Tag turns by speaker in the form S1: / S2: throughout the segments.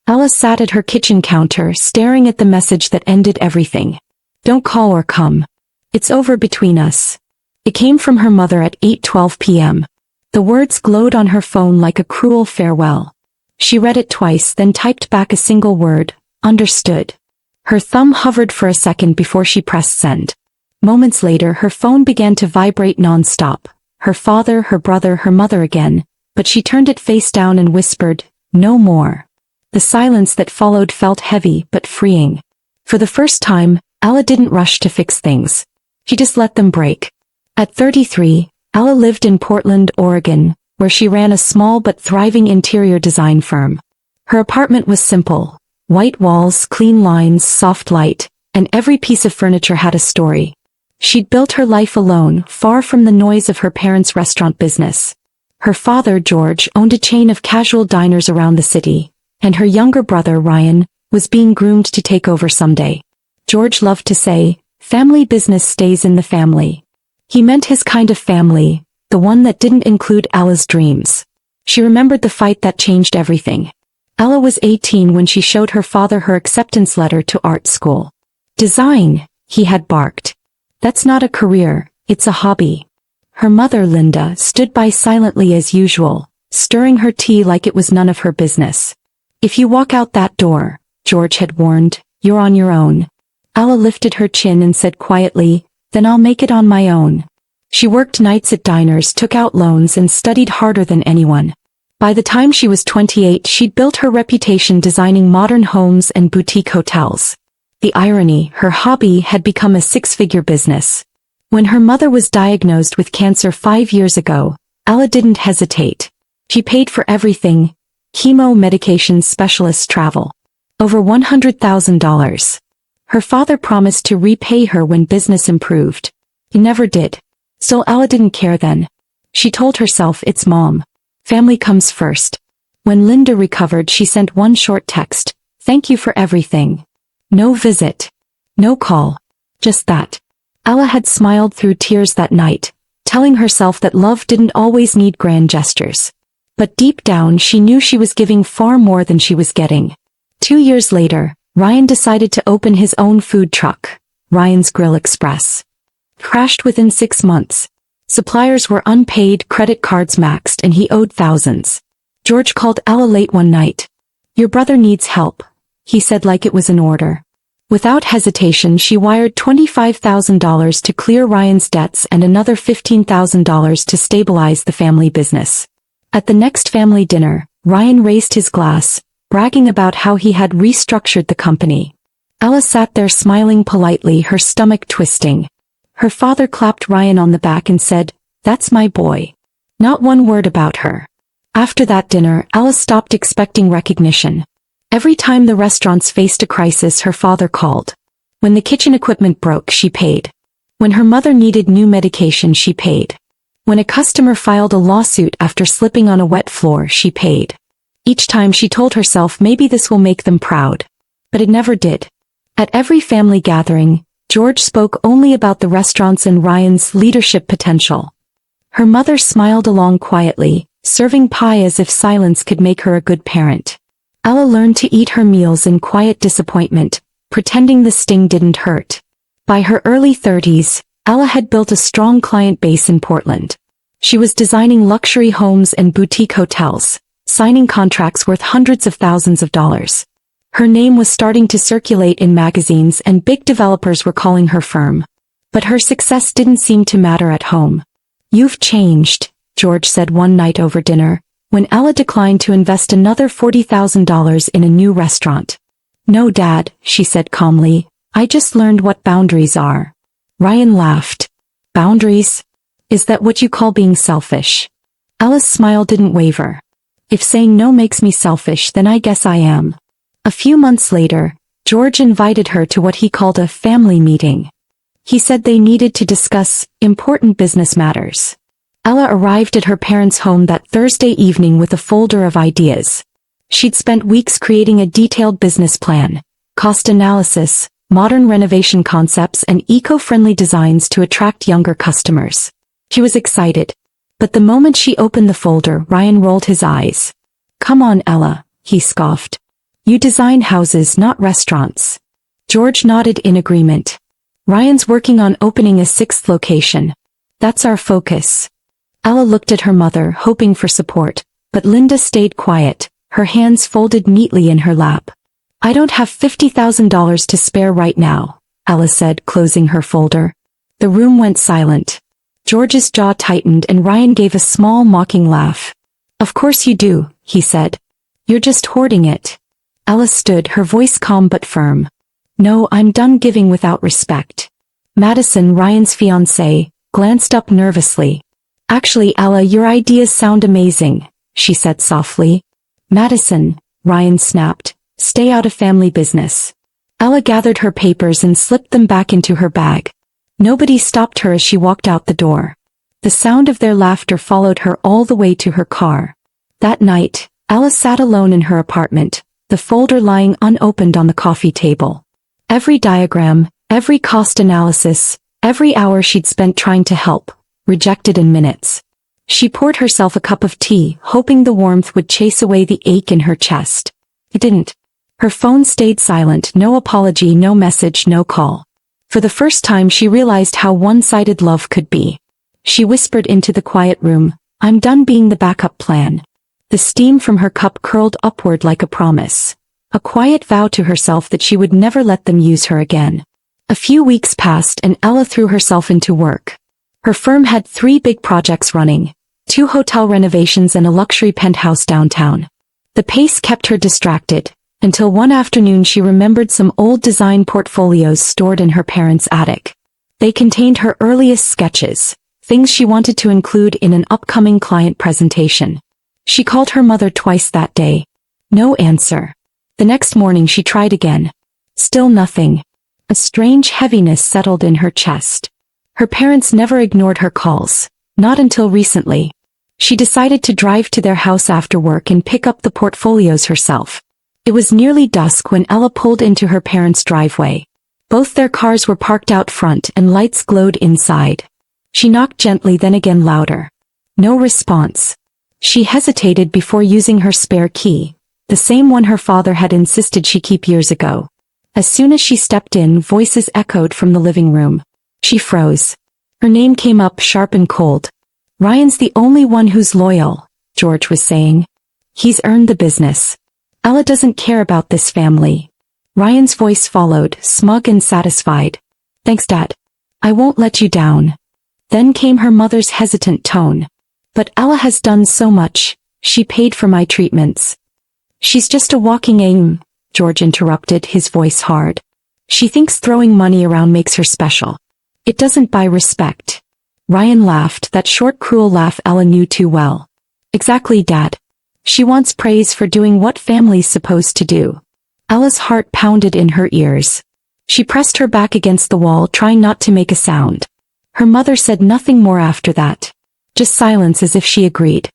S1: Ella sat at her kitchen counter staring at the message that ended everything. Don't call or come. It's over between us. It came from her mother at 8:12 p.m. The words glowed on her phone like a cruel farewell. She read it twice, then typed back a single word, understood. Her thumb hovered for a second before she pressed send. Moments later her phone began to vibrate non-stop. Her father, her brother, her mother again, but she turned it face down and whispered, "No more." The silence that followed felt heavy but freeing. For the first time, Ella didn't rush to fix things. She just let them break. At 33, Ella lived in Portland, Oregon, where she ran a small but thriving interior design firm. Her apartment was simple. White walls, clean lines, soft light, and every piece of furniture had a story. She'd built her life alone, far from the noise of her parents' restaurant business. Her father, George, owned a chain of casual diners around the city, and her younger brother, Ryan, was being groomed to take over someday. George loved to say, "Family business stays in the family." He meant his kind of family, the one that didn't include Ella's dreams. She remembered the fight that changed everything. Ella was 18 when she showed her father her acceptance letter to art school. "Design," he had barked. "That's not a career, it's a hobby." Her mother, Linda, stood by silently as usual, stirring her tea like it was none of her business. "If you walk out that door," George had warned, "you're on your own." Ella lifted her chin and said quietly, "Then I'll make it on my own." She worked nights at diners, took out loans, and studied harder than anyone. By the time she was 28, she'd built her reputation designing modern homes and boutique hotels. The irony, her hobby had become a six-figure business. When her mother was diagnosed with cancer 5 years ago, Ella didn't hesitate. She paid for everything: chemo, medications, specialist travel. Over $100,000. Her father promised to repay her when business improved. He never did. Still, Ella didn't care then. She told herself, it's mom. Family comes first. When Linda recovered, she sent one short text: "Thank you for everything." No visit. No call. Just that. Ella had smiled through tears that night, telling herself that love didn't always need grand gestures. But deep down she knew she was giving far more than she was getting. 2 years later, Ryan decided to open his own food truck, Ryan's Grill Express. Crashed within 6 months. Suppliers were unpaid, credit cards maxed, and he owed thousands. George called Ella late one night. "Your brother needs help," he said like it was an order. Without hesitation she wired $25,000 to clear Ryan's debts and another $15,000 to stabilize the family business. At the next family dinner, Ryan raised his glass, bragging about how he had restructured the company. Ella sat there smiling politely, her stomach twisting. Her father clapped Ryan on the back and said, "That's my boy." Not one word about her. After that dinner, Ella stopped expecting recognition. Every time the restaurants faced a crisis, her father called. When the kitchen equipment broke, she paid. When her mother needed new medication, she paid. When a customer filed a lawsuit after slipping on a wet floor, she paid. Each time she told herself maybe this will make them proud. But it never did. At every family gathering, George spoke only about the restaurants and Ryan's leadership potential. Her mother smiled along quietly, serving pie as if silence could make her a good parent. Ella learned to eat her meals in quiet disappointment, pretending the sting didn't hurt. By her early 30s, Ella had built a strong client base in Portland. She was designing luxury homes and boutique hotels, signing contracts worth hundreds of thousands of dollars. Her name was starting to circulate in magazines and big developers were calling her firm. But her success didn't seem to matter at home. "You've changed," George said one night over dinner, when Ella declined to invest another $40,000 in a new restaurant. "No, Dad," she said calmly, "I just learned what boundaries are." Ryan laughed. "Boundaries? Is that what you call being selfish?" Ella's smile didn't waver. "If saying no makes me selfish, then I guess I am." A few months later, George invited her to what he called a family meeting. He said they needed to discuss important business matters. Ella arrived at her parents' home that Thursday evening with a folder of ideas. She'd spent weeks creating a detailed business plan, cost analysis, modern renovation concepts, and eco-friendly designs to attract younger customers. She was excited. But the moment she opened the folder, Ryan rolled his eyes. "Come on, Ella," he scoffed. You design houses, not restaurants. George nodded in agreement. Ryan's working on opening a 6th location. That's our focus. Ella looked at her mother, hoping for support, but Linda stayed quiet, her hands folded neatly in her lap. I don't have $50,000 to spare right now, Ella said, closing her folder. The room went silent. George's jaw tightened and Ryan gave a small mocking laugh. Of course you do, he said. You're just hoarding it. Ella stood, her voice calm but firm. No, I'm done giving without respect. Madison, Ryan's fiancée, glanced up nervously. Actually, Ella, your ideas sound amazing, she said softly. Madison, Ryan snapped, stay out of family business. Ella gathered her papers and slipped them back into her bag. Nobody stopped her as she walked out the door. The sound of their laughter followed her all the way to her car. That night, Ella sat alone in her apartment, the folder lying unopened on the coffee table. Every diagram, every cost analysis, every hour she'd spent trying to help, rejected in minutes. She poured herself a cup of tea, hoping the warmth would chase away the ache in her chest. It didn't. Her phone stayed silent, no apology, no message, no call. For the first time she realized how one-sided love could be. She whispered into the quiet room, I'm done being the backup plan. The steam from her cup curled upward like a promise. A quiet vow to herself that she would never let them use her again. A few weeks passed and Ella threw herself into work. Her firm had 3 big projects running, 2 hotel renovations and a luxury penthouse downtown. The pace kept her distracted, until one afternoon she remembered some old design portfolios stored in her parents' attic. They contained her earliest sketches, things she wanted to include in an upcoming client presentation. She called her mother twice that day. No answer. The next morning she tried again. Still nothing. A strange heaviness settled in her chest. Her parents never ignored her calls, not until recently. She decided to drive to their house after work and pick up the portfolios herself. It was nearly dusk when Ella pulled into her parents' driveway. Both their cars were parked out front and lights glowed inside. She knocked gently, then again louder. No response. She hesitated before using her spare key, the same one her father had insisted she keep years ago. As soon as she stepped in, voices echoed from the living room. She froze. Her name came up sharp and cold. Ryan's the only one who's loyal, George was saying. He's earned the business. Ella doesn't care about this family. Ryan's voice followed, smug and satisfied. Thanks, Dad. I won't let you down. Then came her mother's hesitant tone. But Ella has done so much. She paid for my treatments. She's just a walking aim, George interrupted, his voice hard. She thinks throwing money around makes her special. It doesn't buy respect. Ryan laughed, that short cruel laugh Ella knew too well. Exactly, Dad. She wants praise for doing what family's supposed to do. Ella's heart pounded in her ears. She pressed her back against the wall, trying not to make a sound. Her mother said nothing more after that. Just silence, as if she agreed.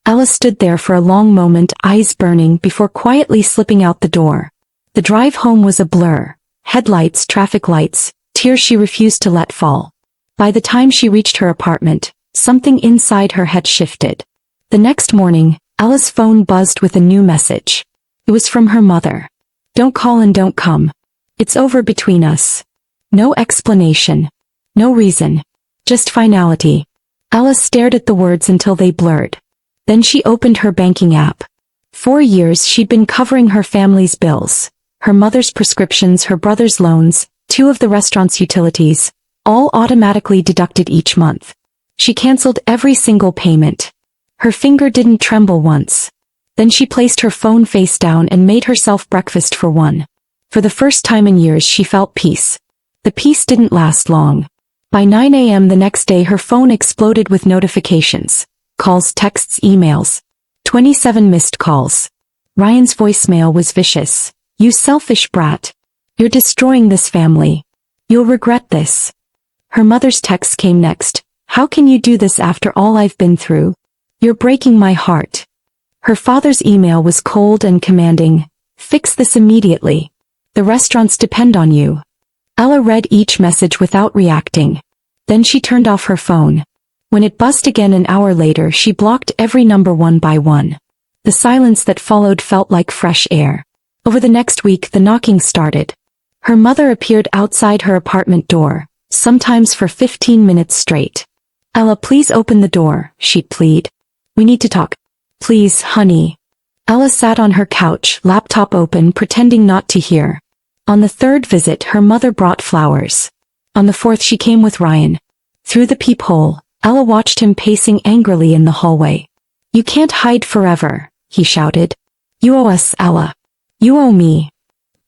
S1: Ella stood there for a long moment, eyes burning, before quietly slipping out the door. The drive home was a blur. Headlights, traffic lights, tears she refused to let fall. By the time she reached her apartment, something inside her had shifted. The next morning, Ella's phone buzzed with a new message. It was from her mother. Don't call and don't come. It's over between us. No explanation. No reason. Just finality. Ella stared at the words until they blurred. Then she opened her banking app. 4 years she'd been covering her family's bills, her mother's prescriptions, her brother's loans, 2 of the restaurant's utilities, all automatically deducted each month. She canceled every single payment. Her finger didn't tremble once. Then she placed her phone face down and made herself breakfast for one. For the first time in years she felt peace. The peace didn't last long. By 9 a.m. the next day her phone exploded with notifications. Calls, texts, emails. 27 missed calls. Ryan's voicemail was vicious. You selfish brat. You're destroying this family. You'll regret this. Her mother's text came next. How can you do this after all I've been through? You're breaking my heart. Her father's email was cold and commanding. Fix this immediately. The restaurants depend on you. Ella read each message without reacting. Then she turned off her phone. When it buzzed again an hour later, she blocked every number one by one. The silence that followed felt like fresh air. Over the next week the knocking started. Her mother appeared outside her apartment door, sometimes for 15 minutes straight. Ella, please open the door, she'd plead. We need to talk. Please, honey. Ella sat on her couch, laptop open, pretending not to hear. On the third visit her mother brought flowers. On the fourth she came with Ryan. Through the peephole, Ella watched him pacing angrily in the hallway. You can't hide forever, he shouted. You owe us, Ella. You owe me.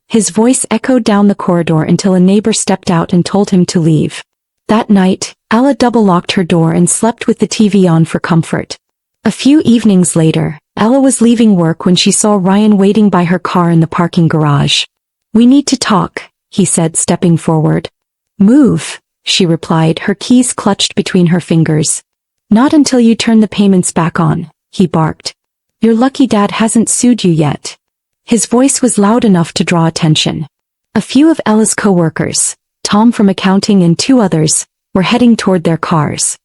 S1: His voice echoed down the corridor until a neighbor stepped out and told him to leave. That night, Ella double-locked her door and slept with the TV on for comfort. A few evenings later, Ella was leaving work when she saw Ryan waiting by her car in the parking garage. We need to talk, he said, stepping forward. Move, she replied, her keys clutched between her fingers. Not until you turn the payments back on, he barked. You're lucky Dad hasn't sued you yet. His voice was loud enough to draw attention. A few of Ella's co-workers, Tom from accounting and two others, were heading toward their cars.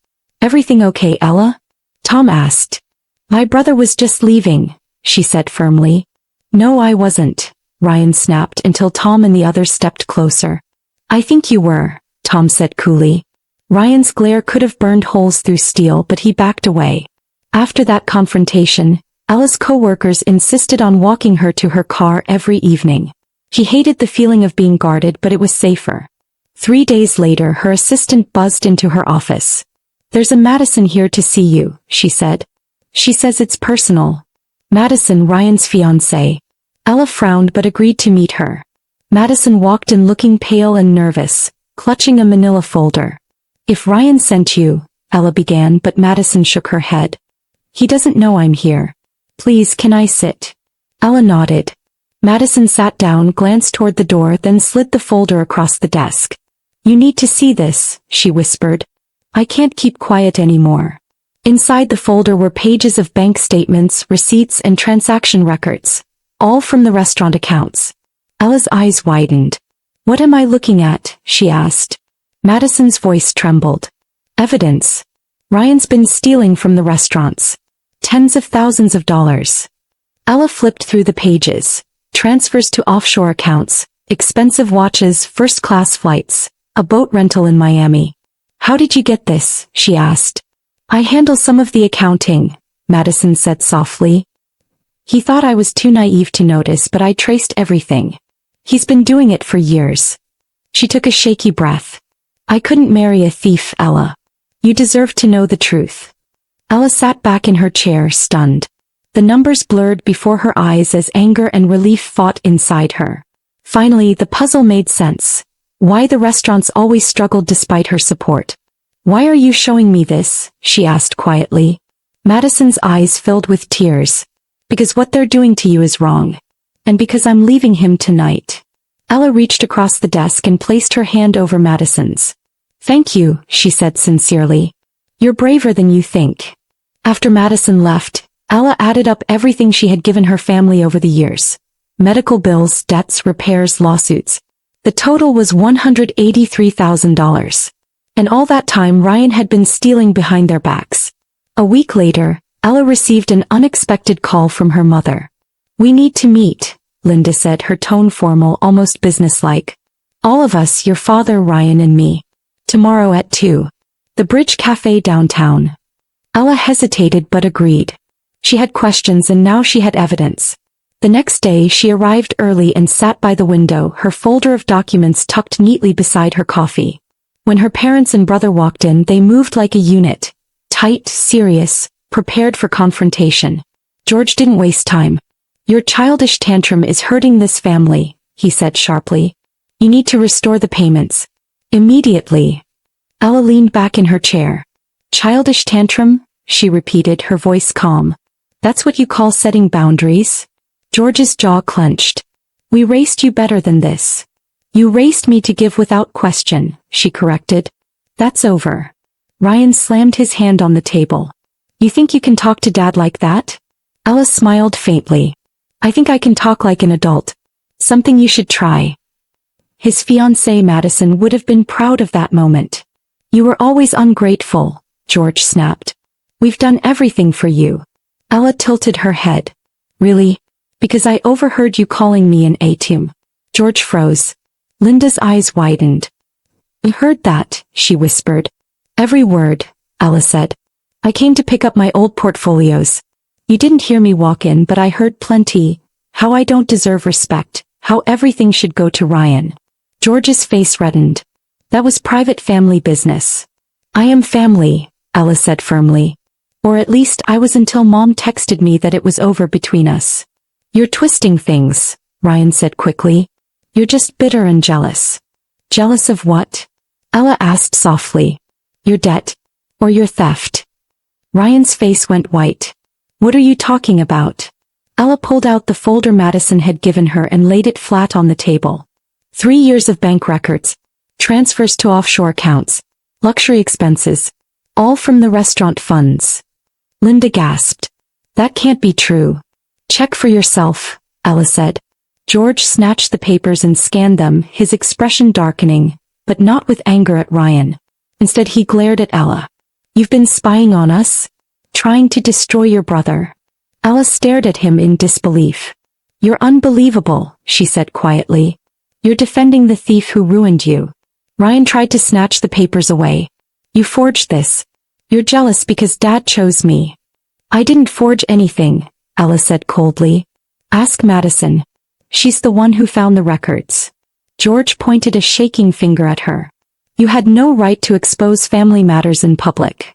S1: Everything okay, Ella? Tom asked. My brother was just leaving, she said firmly. No, I wasn't, Ryan snapped until Tom and the others stepped closer. I think you were, Tom said coolly. Ryan's glare could have burned holes through steel, but he backed away. After that confrontation, Ella's co-workers insisted on walking her to her car every evening. She hated the feeling of being guarded, but it was safer. 3 days later her assistant buzzed into her office. There's a Madison here to see you, she said. She says it's personal. Madison, Ryan's fiancée. Ella frowned but agreed to meet her. Madison walked in looking pale and nervous, clutching a manila folder. If Ryan sent you, Ella began, but Madison shook her head. He doesn't know I'm here. Please, can I sit? Ella nodded. Madison sat down, glanced toward the door, then slid the folder across the desk. You need to see this, she whispered. I can't keep quiet anymore. Inside the folder were pages of bank statements, receipts, and transaction records, all from the restaurant accounts. Ella's eyes widened. What am I looking at? She asked. Madison's voice trembled. Evidence. Ryan's been stealing from the restaurants. Tens of thousands of dollars. Ella flipped through the pages. Transfers to offshore accounts, expensive watches, first-class flights, a boat rental in Miami. How did you get this? She asked. I handle some of the accounting, Madison said softly. He thought I was too naive to notice, but I traced everything. He's been doing it for years. She took a shaky breath. I couldn't marry a thief, Ella. You deserve to know the truth. Ella sat back in her chair, stunned. The numbers blurred before her eyes as anger and relief fought inside her. Finally, the puzzle made sense. Why the restaurants always struggled despite her support. Why are you showing me this? She asked quietly. Madison's eyes filled with tears. Because what they're doing to you is wrong. And because I'm leaving him tonight. Ella reached across the desk and placed her hand over Madison's. Thank you, she said sincerely. You're braver than you think. After Madison left, Ella added up everything she had given her family over the years. Medical bills, debts, repairs, lawsuits. The total was $183,000. And all that time Ryan had been stealing behind their backs. A week later, Ella received an unexpected call from her mother. We need to meet, Linda said, her tone formal, almost businesslike. All of us, your father, Ryan, and me. Tomorrow at 2. The Bridge Cafe downtown. Ella hesitated but agreed. She had questions and now she had evidence. The next day she arrived early and sat by the window, her folder of documents tucked neatly beside her coffee. When her parents and brother walked in, they moved like a unit. Tight, serious, prepared for confrontation. George didn't waste time. Your childish tantrum is hurting this family, he said sharply. You need to restore the payments. Immediately. Ella leaned back in her chair. Childish tantrum? She repeated, her voice calm. That's what you call setting boundaries? George's jaw clenched. We raced you better than this. You raced me to give without question, she corrected. That's over. Ryan slammed his hand on the table. You think you can talk to Dad like that? Ella smiled faintly. I think I can talk like an adult. Something you should try. His fiancée Madison would have been proud of that moment. You were always ungrateful, George snapped. We've done everything for you. Ella tilted her head. Really? Because I overheard you calling me an atum. George froze. Linda's eyes widened. I heard that, she whispered. Every word, Ella said. I came to pick up my old portfolios. You didn't hear me walk in, but I heard plenty. How I don't deserve respect, how everything should go to Ryan. George's face reddened. That was private family business. I am family, Ella said firmly. Or at least I was until Mom texted me that it was over between us. You're twisting things, Ryan said quickly. You're just bitter and jealous. Jealous of what? Ella asked softly. Your debt. Or your theft. Ryan's face went white. What are you talking about? Ella pulled out the folder Madison had given her and laid it flat on the table. 3 years of bank records. Transfers to offshore accounts. Luxury expenses. All from the restaurant funds. Linda gasped. That can't be true. Check for yourself, Ella said. George snatched the papers and scanned them, his expression darkening, but not with anger at Ryan. Instead he glared at Ella. You've been spying on us? Trying to destroy your brother. Ella stared at him in disbelief. You're unbelievable, she said quietly. You're defending the thief who ruined you. Ryan tried to snatch the papers away. You forged this. You're jealous because Dad chose me. I didn't forge anything, Ella said coldly. Ask Madison. She's the one who found the records. George pointed a shaking finger at her. You had no right to expose family matters in public.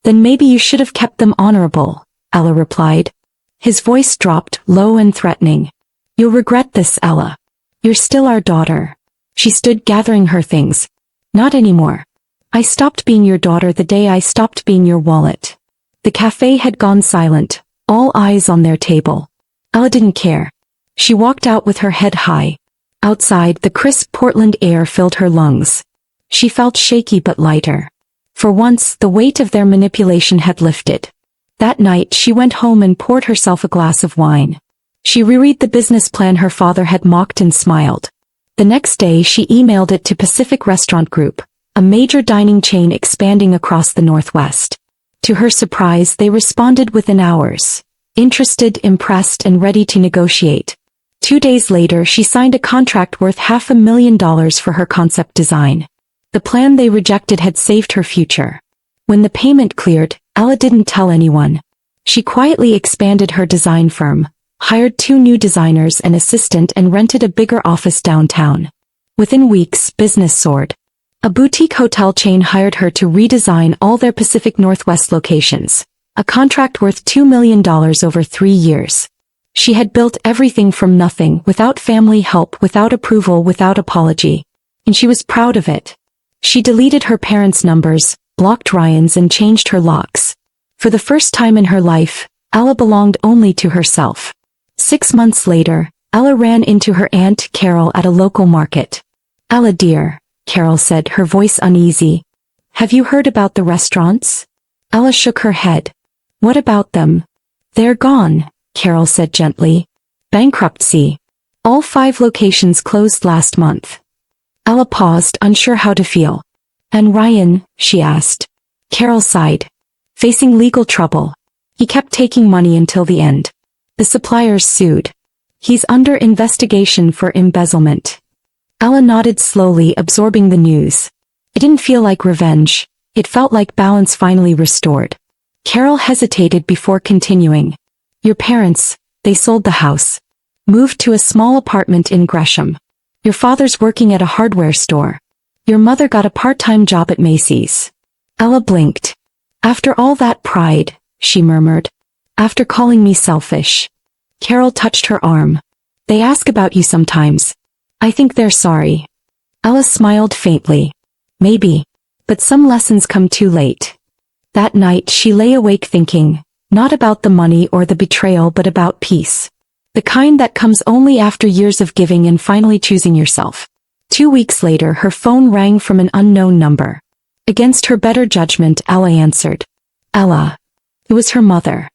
S1: Then maybe you should have kept them honorable, Ella replied. His voice dropped, low and threatening. You'll regret this, Ella. You're still our daughter. She stood gathering her things. Not anymore. I stopped being your daughter the day I stopped being your wallet. The cafe had gone silent, all eyes on their table. Ella didn't care. She walked out with her head high. Outside, the crisp Portland air filled her lungs. She felt shaky but lighter. For once, the weight of their manipulation had lifted. That night, she went home and poured herself a glass of wine. She reread the business plan her father had mocked and smiled. The next day, she emailed it to Pacific Restaurant Group, a major dining chain expanding across the Northwest. To her surprise, they responded within hours. Interested, impressed, and ready to negotiate. 2 days later, she signed a contract worth $500,000 for her concept design. The plan they rejected had saved her future. When the payment cleared, Ella didn't tell anyone. She quietly expanded her design firm, hired 2 new designers, an assistant, and rented a bigger office downtown. Within weeks, business soared. A boutique hotel chain hired her to redesign all their Pacific Northwest locations, a contract worth $2 million over 3 years. She had built everything from nothing, without family help, without approval, without apology. And she was proud of it. She deleted her parents' numbers, blocked Ryan's, and changed her locks. For the first time in her life, Ella belonged only to herself. 6 months later, Ella ran into her Aunt Carol at a local market. Ella dear, Carol said, her voice uneasy. Have you heard about the restaurants? Ella shook her head. What about them? They're gone, Carol said gently. Bankruptcy. All 5 locations closed last month. Ella paused, unsure how to feel. And Ryan, she asked. Carol sighed. Facing legal trouble. He kept taking money until the end. The suppliers sued. He's under investigation for embezzlement. Ella nodded slowly, absorbing the news. It didn't feel like revenge. It felt like balance finally restored. Carol hesitated before continuing. Your parents, they sold the house. Moved to a small apartment in Gresham. Your father's working at a hardware store. Your mother got a part-time job at Macy's. Ella blinked. After all that pride, she murmured. After calling me selfish. Carol touched her arm. They ask about you sometimes. I think they're sorry. Ella smiled faintly. Maybe. But some lessons come too late. That night she lay awake thinking, not about the money or the betrayal, but about peace. The kind that comes only after years of giving and finally choosing yourself. 2 weeks later, her phone rang from an unknown number. Against her better judgment, Ella answered. Ella. It was her mother.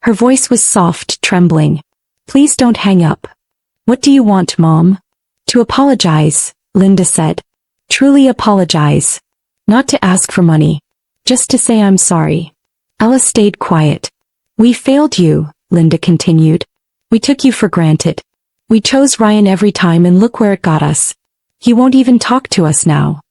S1: Her voice was soft, trembling. Please don't hang up. What do you want, Mom? To apologize, Linda said. Truly apologize. Not to ask for money. Just to say I'm sorry. Ella stayed quiet. We failed you, Linda continued. We took you for granted. We chose Ryan every time and look where it got us. He won't even talk to us now.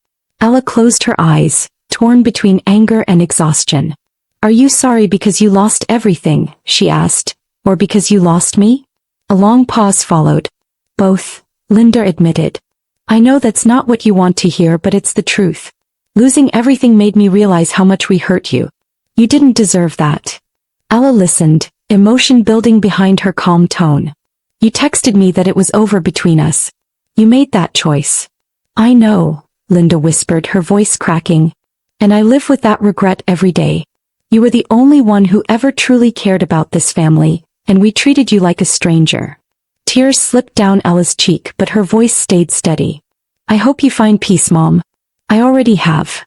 S1: Ella closed her eyes, torn between anger and exhaustion. Are you sorry because you lost everything, she asked, or because you lost me? A long pause followed. Both, Linda admitted. I know that's not what you want to hear, but it's the truth. Losing everything made me realize how much we hurt you. You didn't deserve that. Ella listened, emotion building behind her calm tone. You texted me that it was over between us. You made that choice. I know, Linda whispered, her voice cracking. And I live with that regret every day. You were the only one who ever truly cared about this family, and we treated you like a stranger. Tears slipped down Ella's cheek, but her voice stayed steady. I hope you find peace, Mom. I already have.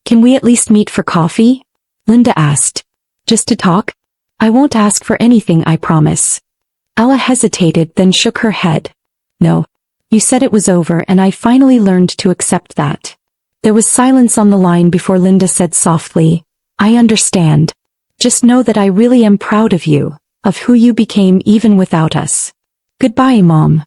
S1: Can we at least meet for coffee? Linda asked. Just to talk? I won't ask for anything, I promise. Ella hesitated, then shook her head. No. You said it was over, and I finally learned to accept that. There was silence on the line before Linda said softly, I understand. Just know that I really am proud of you, of who you became even without us. Goodbye, Mom.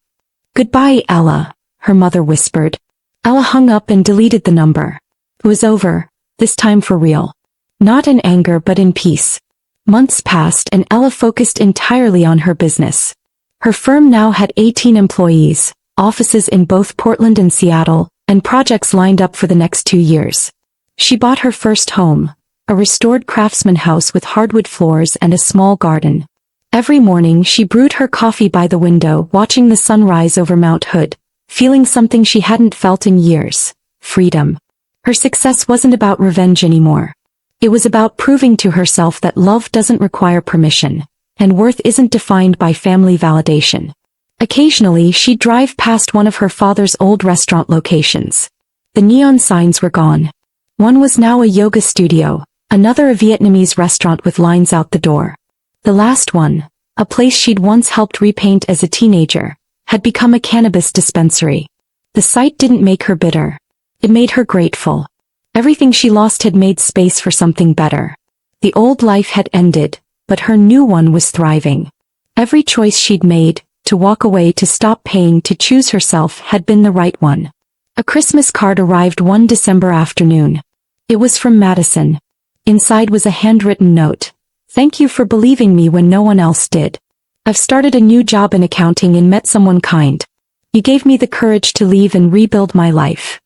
S1: Goodbye, Ella, her mother whispered. Ella hung up and deleted the number. It was over, this time for real. Not in anger but in peace. Months passed and Ella focused entirely on her business. Her firm now had 18 employees, offices in both Portland and Seattle, and projects lined up for the next 2 years. She bought her first home, a restored craftsman house with hardwood floors and a small garden. Every morning she brewed her coffee by the window, watching the sun rise over Mount Hood, feeling something she hadn't felt in years, freedom. Her success wasn't about revenge anymore. It was about proving to herself that love doesn't require permission, and worth isn't defined by family validation. Occasionally she'd drive past one of her father's old restaurant locations. The neon signs were gone. One was now a yoga studio, another a Vietnamese restaurant with lines out the door. The last one, a place she'd once helped repaint as a teenager, had become a cannabis dispensary. The sight didn't make her bitter. It made her grateful. Everything she lost had made space for something better. The old life had ended, but her new one was thriving. Every choice she'd made, to walk away, to stop paying, to choose herself, had been the right one. A Christmas card arrived one December afternoon. It was from Madison. Inside was a handwritten note. Thank you for believing me when no one else did. I've started a new job in accounting and met someone kind. You gave me the courage to leave and rebuild my life.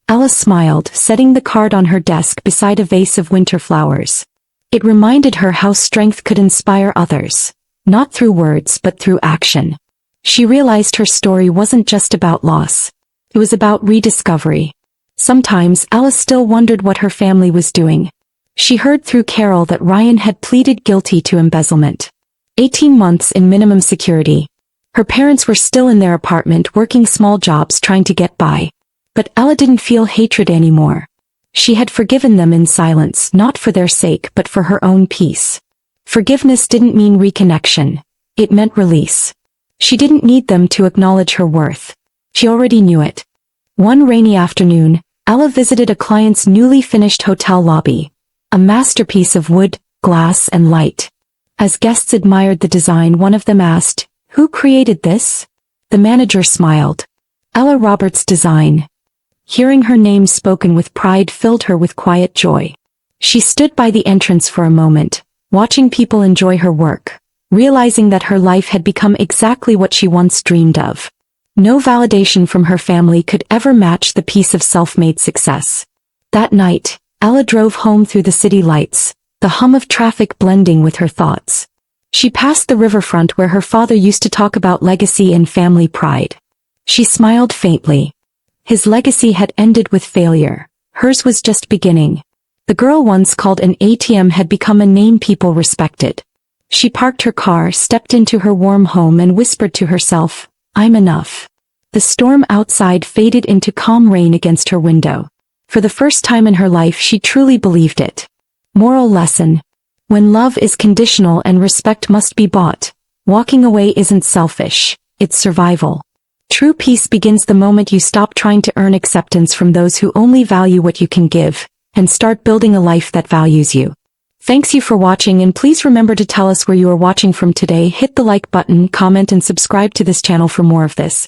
S1: Ella smiled, setting the card on her desk beside a vase of winter flowers. It reminded her how strength could inspire others, not through words but through action. She realized her story wasn't just about loss. It was about rediscovery. Sometimes Ella still wondered what her family was doing. She heard through Carol that Ryan had pleaded guilty to embezzlement. 18 months in minimum security. Her parents were still in their apartment working small jobs trying to get by. But Ella didn't feel hatred anymore. She had forgiven them in silence, not for their sake but for her own peace. Forgiveness didn't mean reconnection. It meant release. She didn't need them to acknowledge her worth. She already knew it. One rainy afternoon, Ella visited a client's newly finished hotel lobby. A masterpiece of wood, glass and light. As guests admired the design, one of them asked, "Who created this?" The manager smiled. Ella Roberts' design. Hearing her name spoken with pride filled her with quiet joy. She stood by the entrance for a moment, watching people enjoy her work, realizing that her life had become exactly what she once dreamed of. No validation from her family could ever match the peace of self-made success. That night, Ella drove home through the city lights, the hum of traffic blending with her thoughts. She passed the riverfront where her father used to talk about legacy and family pride. She smiled faintly. His legacy had ended with failure. Hers was just beginning. The girl once called an ATM had become a name people respected. She parked her car, stepped into her warm home and whispered to herself, "I'm enough." The storm outside faded into calm rain against her window. For the first time in her life she truly believed it. Moral lesson. When love is conditional and respect must be bought, walking away isn't selfish, it's survival. True peace begins the moment you stop trying to earn acceptance from those who only value what you can give, and start building a life that values you. Thanks you for watching, and please remember to tell us where you are watching from today. Hit the like button, comment and subscribe to this channel for more of this.